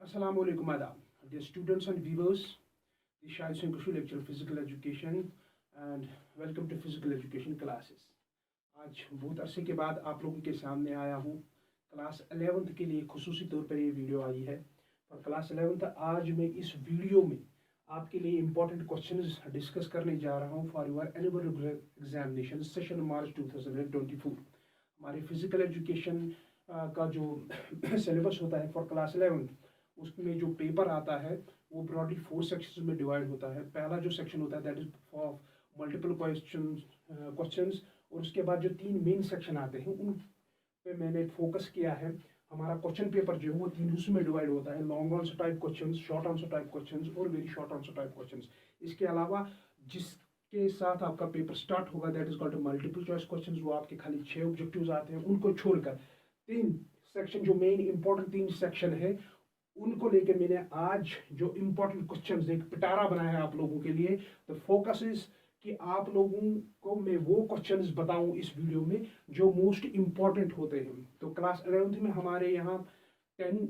Assalamu alaikum madam. Dear students and viewers, this is Shahid Singh Kushu, lecturer physical education and welcome to physical education classes. आज बहुत अरसे के बाद आप लोगों के सामने आया हूँ। क्लास 11th के लिए खुसूसी तौर पर ये वीडियो आई है और क्लास 11th आज मैं इस वीडियो में आपके लिए इम्पोर्टेंट क्वेश्चंस डिस्कस करने जा रहा हूँ for your annual examination session March 2024। हमारे फिजिकल एजुकेशन का जो सिलेबस होता है फॉर क्लास 11th उसमें जो पेपर आता है वो ब्रॉडली 4 सेक्शंस में डिवाइड होता है। पहला जो सेक्शन होता है that is for multiple questions और उसके बाद जो 3 मेन सेक्शन आते हैं उन पे मैंने फोकस किया है। हमारा क्वेश्चन पेपर जो है वो 3 हिस्सों में डिवाइड होता है, long answer type questions, short answer type questions और very short answer type questions. इसके अलावा जिसके साथ आपका पेपर स्टार्ट होगा that is called multiple choice questions, वो आपके खाली 6 ऑब्जेक्टिव्स आते हैं। उनको छोड़कर 3 सेक्शन जो मेन इंपॉर्टेंट 3 सेक्शन है उनको लेकर मैंने आज जो इम्पोर्टेंट क्वेश्चंस एक पिटारा बनाया है आप लोगों के लिए। तो फोकस इज कि आप लोगों को मैं वो क्वेश्चंस बताऊं इस वीडियो में जो मोस्ट इम्पॉर्टेंट होते हैं। तो क्लास 11th में हमारे यहाँ 10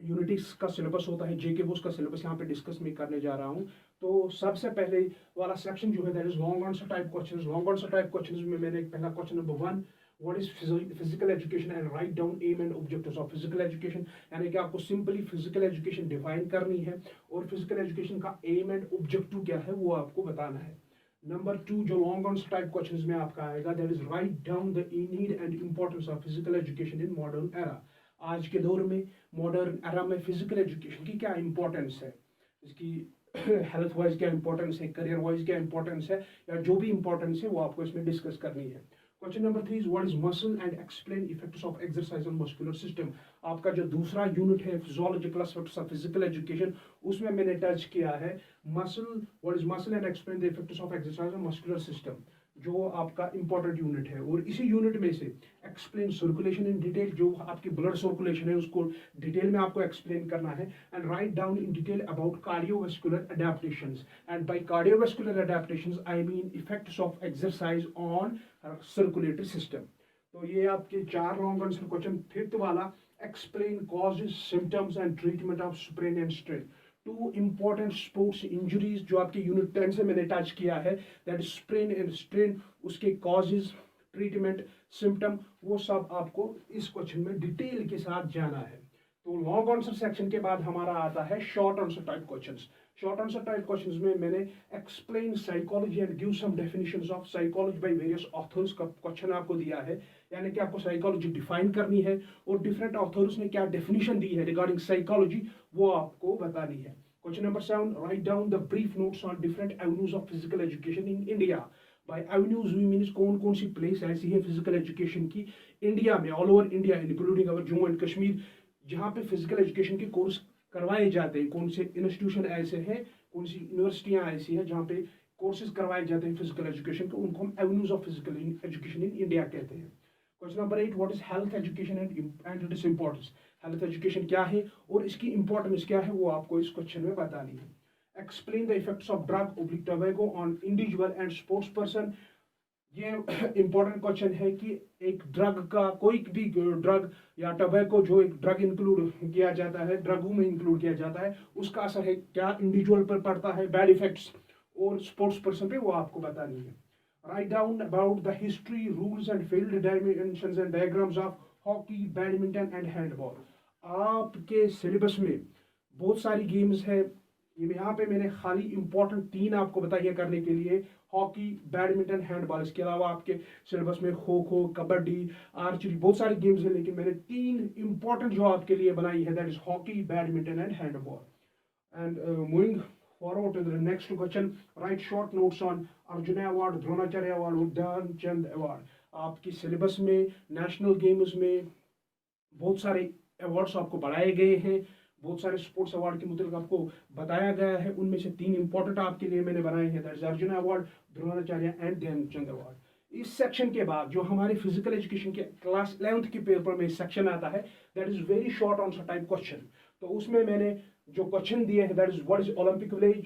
यूनिट्स का सिलेबस होता है, जेके वो उसका सिलेबस यहाँ पे डिस्कस मैं करने जा रहा हूँ। तो सबसे पहले वाला सेक्शन जो है that is long answer type questions. Long answer type questions में मैंने पहला question number 1, what is physical education and write down aim and objectives of physical education, यानी कि आपको सिंपली फिजिकल एजुकेशन डिफाइन करनी है और फिजिकल एजुकेशन का एम एंड ऑब्जेक्टिव क्या है वो आपको बताना है। नंबर 2 जो लॉन्ग आंसर टाइप क्वेश्चंस में आपका आएगा that is right down the need and importance of physical education in modern era. आज के दौर में मॉडर्न एरा में फिजिकल एजुकेशन की क्या इंपॉर्टेंस है, इसकी हेल्थ वाइज क्या इंपॉर्टेंस है, करियर वाइज क्या इंपॉर्टेंस है, या जो भी इंपॉर्टेंस है वो आपको इसमें डिस्कस करनी है। Question number 3 is what is muscle and explain effects of exercise on muscular system. आपका जो दूसरा यूनिट है physiological aspects of physical education, उसमें मैंने टच किया है muscle, what is muscle and explain the effects of exercise on muscular system, जो आपका इंपॉर्टेंट यूनिट है। और इसी यूनिट में से एक्सप्लेन सर्कुलेशन इन डिटेल, जो आपकी ब्लड सर्कुलेशन है उसको डिटेल में आपको एक्सप्लेन करना है। And write down in detail about cardiovascular adaptations, and by cardiovascular adaptations I mean effects of exercise on circulatory system. तो ये आपके 4 लॉन्ग आंसर क्वेश्चन। फिफ्थ वाला explain causes symptoms and treatment of sprain and strain, 2 important sports injuries जो आपके unit 10 से मैंने touch किया है that is sprain and strain, उसके कॉजेज, ट्रीटमेंट, सिम्टम, वो सब आपको इस क्वेश्चन में डिटेल के साथ जाना है। तो लॉन्ग आंसर सेक्शन के बाद हमारा आता है short answer type questions. Short answer type questions में मैंने explain psychology and give some definitions of psychology by various authors का क्वेश्चन आपको दिया है, यानी कि आपको साइकोलॉजी डिफाइन करनी है और डिफरेंट ऑथर्स ने क्या डेफिनेशन दी है रिगार्डिंग साइकोलॉजी वो आपको बतानी है। Question number 7, write down the brief notes on different avenues of physical education in India. By avenues we means कौन कौन सी प्लेस ऐसी है फिजिकल एजुकेशन की इंडिया में, all over India including our Jammu and Kashmir, जहाँ पे फिजिकल एजुकेशन के कोर्स करवाए जाते हैं। कौन से इंस्टीट्यूशन ऐसे हैं, कौन सी यूनिवर्सिटियाँ ऐसी हैं जहाँ पे कोर्सेज करवाए जाते हैं फिजिकल एजुकेशन को, उनको हम avenues of physical education in India कहते हैं। Question number 8, what is health education and its importance. Health education क्या है और इसकी इंपॉर्टेंस क्या है वो आपको इस क्वेश्चन में बतानी है। Explain the effects of drug oblique tobacco on individual and sports person. ये इंपॉर्टेंट क्वेश्चन है कि एक ड्रग का, कोई भी ड्रग या टोबैको जो एक ड्रग इंक्लूड किया जाता है, ड्रगों में इंक्लूड किया जाता है, उसका असर है क्या इंडिविजुअल पर पड़ता है, बैड इफेक्ट्स, और स्पोर्ट्स पर्सन पे वो आपको बतानी है। Write down about the history, rules and field dimensions and diagrams of hockey, badminton and handball. आपके सिलेबस में बहुत सारी गेम्स है, यहाँ पे मैंने खाली इंपॉर्टेंट 3 आपको बताइए करने के लिए, हॉकी, बैडमिंटन, हैंडबॉल। इसके अलावा आपके सिलेबस में खो खो, कबड्डी, आर्चरी, बहुत सारी गेम्स हैं, लेकिन मैंने 3 इंपॉर्टेंट जो आपके लिए बनाई है that is hockey, badminton and handball. And moving forward to the next question, write short notes on Arjun award, Dronacharya award और ध्यानचंद अवार्ड। आपकी सिलेबस में नेशनल गेम्स में बहुत सारे अवार्ड्स आपको बढ़ाए गए हैं, बहुत सारे स्पोर्ट्स अवार्ड के मुताबिक आपको बताया गया है। उनमें से 3 इंपॉर्टेंट आपके लिए मैंने बनाए हैं that is Arjun award, Dronacharya and Dhyanchand award. इस सेक्शन के बाद जो हमारे फिजिकल एजुकेशन के क्लास 11th के पेपर में सेक्शन आता है that is very short answer type question. तो उसमें मैंने जो क्वेश्चन दिए हैं that is what is Olympic village,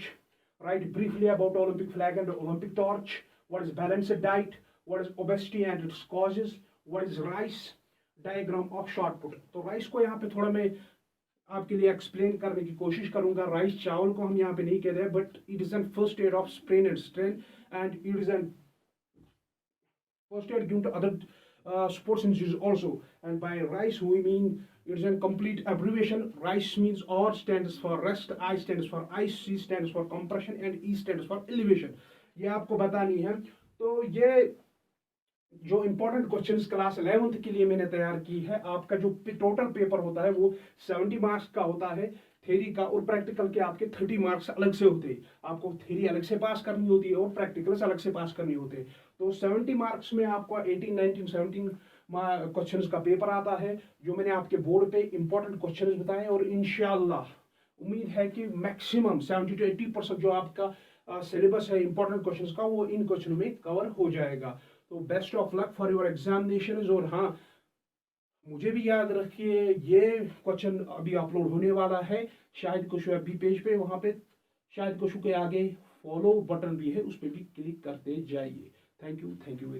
right briefly about Olympic flag and Olympic torch, what is balanced diet, what is obesity and its causes, what is rice, diagram of short put. तो rice को यहाँ पे थोड़ा मैं आपके लिए explain करने की कोशिश करूंगा। राइस चावल को हम यहाँ पे नहीं कह रहे, but it is an first aid of sprain and strain, and it is an first aid given to other sports injuries also. And by rice we mean it is a complete abbreviation. Rice means R stands for rest, I stands for ice, C stands for compression, and E stands for elevation. ये आपको बतानी है। तो ये जो important questions class 11th के लिए मैंने तैयार की है। आपका जो टोटल पेपर होता है वो 70 मार्क्स का होता है थ्योरी का, और प्रैक्टिकल के आपके 30 मार्क्स अलग से होते हैं। आपको थ्योरी अलग से पास करनी होती है और प्रैक्टिकल्स अलग से पास करनी होते हैं। तो 70 मार्क्स में आपको 18, 19, 17 क्वेश्चंस का पेपर आता है, जो मैंने आपके बोर्ड पे इंपॉर्टेंट क्वेश्चंस बताए, और इंशाल्लाह उम्मीद है कि मैक्सिमम 70 to 80% जो आपका सिलेबस है इंपॉर्टेंट क्वेश्चंस का, वो इन क्वेश्चन में कवर हो जाएगा। तो best of luck for your examination. और हाँ, मुझे भी याद रखिए ये क्वेश्चन अभी अपलोड होने वाला है शाहिद कुशू FB पेज पे, वहां पे शाहिद कुशू के आगे फॉलो बटन भी है, उस पर भी क्लिक करते जाइए। Thank you.